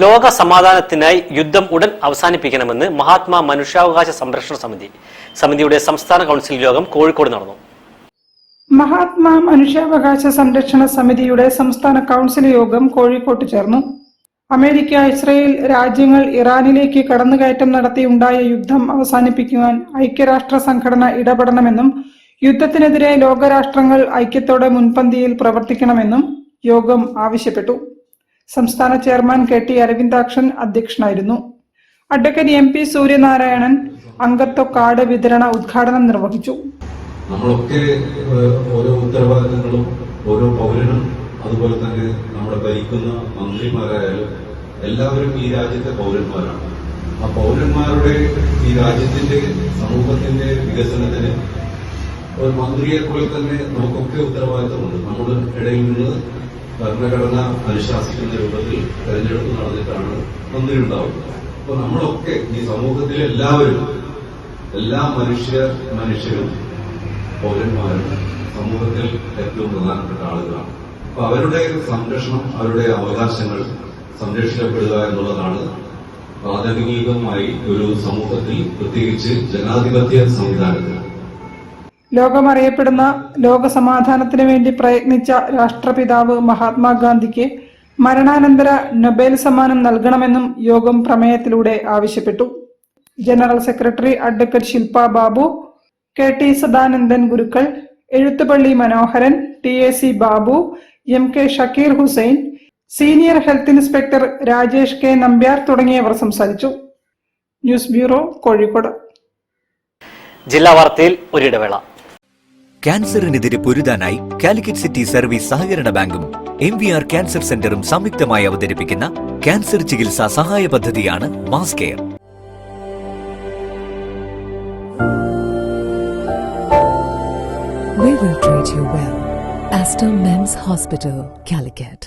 ലോക സമാധാനത്തിനായി യുദ്ധം ഉടൻ അവസാനിപ്പിക്കണമെന്ന് മഹാത്മാ മനുഷ്യാവകാശ സംരക്ഷണ സമിതിയുടെ സംസ്ഥാന കൗൺസിൽ യോഗം കോഴിക്കോട് നടന്നു. മഹാത്മാ മനുഷ്യാവകാശ സംരക്ഷണ സമിതിയുടെ സംസ്ഥാന കൗൺസിൽ യോഗം കോഴിക്കോട്ട് ചേർന്നു. അമേരിക്ക, ഇസ്രയേൽ രാജ്യങ്ങൾ ഇറാനിലേക്ക് കടന്നുകയറ്റം നടത്തിയുണ്ടായ യുദ്ധം അവസാനിപ്പിക്കുവാൻ ഐക്യരാഷ്ട്ര സംഘടന ഇടപെടണമെന്നും യുദ്ധത്തിനെതിരെ ലോകരാഷ്ട്രങ്ങൾ ഐക്യത്തോടെ മുൻപന്തിയിൽ പ്രവർത്തിക്കണമെന്നും യോഗം ആവശ്യപ്പെട്ടു. സംസ്ഥാന ചെയർമാൻ KT അരവിന്ദാക്ഷൻ അധ്യക്ഷനായിരുന്നു. അഡ്വക്കേറ്റ് MP സൂര്യനാരായണൻ അംഗത്വ കാർഡ് വിതരണ ഉദ്ഘാടനം നിർവഹിച്ചു. നമ്മളൊക്കെ ഓരോ ഉത്തരവാദിത്തങ്ങളും ഓരോ പൗരനും അതുപോലെ തന്നെ നമ്മുടെ ഭരിക്കുന്ന മന്ത്രിമാരായാലും എല്ലാവരും ഈ രാജ്യത്തെ പൗരന്മാരാണ്. ആ പൗരന്മാരുടെ ഈ രാജ്യത്തിന്റെ സമൂഹത്തിന്റെ വികസനത്തിന് ഒരു മന്ത്രിയെ പോലെ തന്നെ നമുക്കൊക്കെ ഉത്തരവാദിത്തമുണ്ട്. നമ്മുടെ ഇടയിൽ നിന്ന് ഭരണഘടന അനുശാസിക്കുന്ന രൂപത്തിൽ തെരഞ്ഞെടുപ്പ് നടന്നിട്ടാണ് മന്ത്രി ഉണ്ടാവുന്നത്. അപ്പൊ നമ്മളൊക്കെ ഈ സമൂഹത്തിലെ എല്ലാവരും എല്ലാ മനുഷ്യരും പൗരന്മാരും സമൂഹത്തിൽ ഏറ്റവും പ്രധാനപ്പെട്ട ആളുകളാണ്. അപ്പൊ അവരുടെ സംരക്ഷണം, അവരുടെ അവകാശങ്ങൾ സംരക്ഷിക്കപ്പെടുക എന്നുള്ളതാണ് പ്രാഥമികമായി ഒരു സമൂഹത്തിൽ, പ്രത്യേകിച്ച് ജനാധിപത്യ സംവിധാനത്തിൽ. ലോകമറിയപ്പെടുന്ന ലോക സമാധാനത്തിന് വേണ്ടി പ്രയത്നിച്ച രാഷ്ട്രപിതാവ് മഹാത്മാഗാന്ധിക്ക് മരണാനന്തര നൊബേൽ സമ്മാനം നൽകണമെന്നും യോഗം പ്രമേയത്തിലൂടെ ആവശ്യപ്പെട്ടു. General secretary advocate Shilpa Babu, KT Sadanandan Gurukkal, Ezhuthupalli Manoharan, TAC Babu, MK Shakeer Hussain, senior health inspector Rajesh K Nambiar തുടങ്ങിയവർ സംസാരിച്ചു. News bureau, Kozhikode. ജില്ലാ വാർത്തയിൽ ഒരിടവേള. ക്യാൻസറിനെതിരെ പൊരുതാനായി കാലിക്കറ്റ് സിറ്റി സർവീസ് സഹകരണ ബാങ്കും MVR ക്യാൻസർ സെന്ററും സംയുക്തമായി അവതരിപ്പിക്കുന്ന ക്യാൻസർ ചികിത്സാ സഹായ പദ്ധതിയാണ് mass care. We will treat you well. Astor Men's Hospital, Calicut.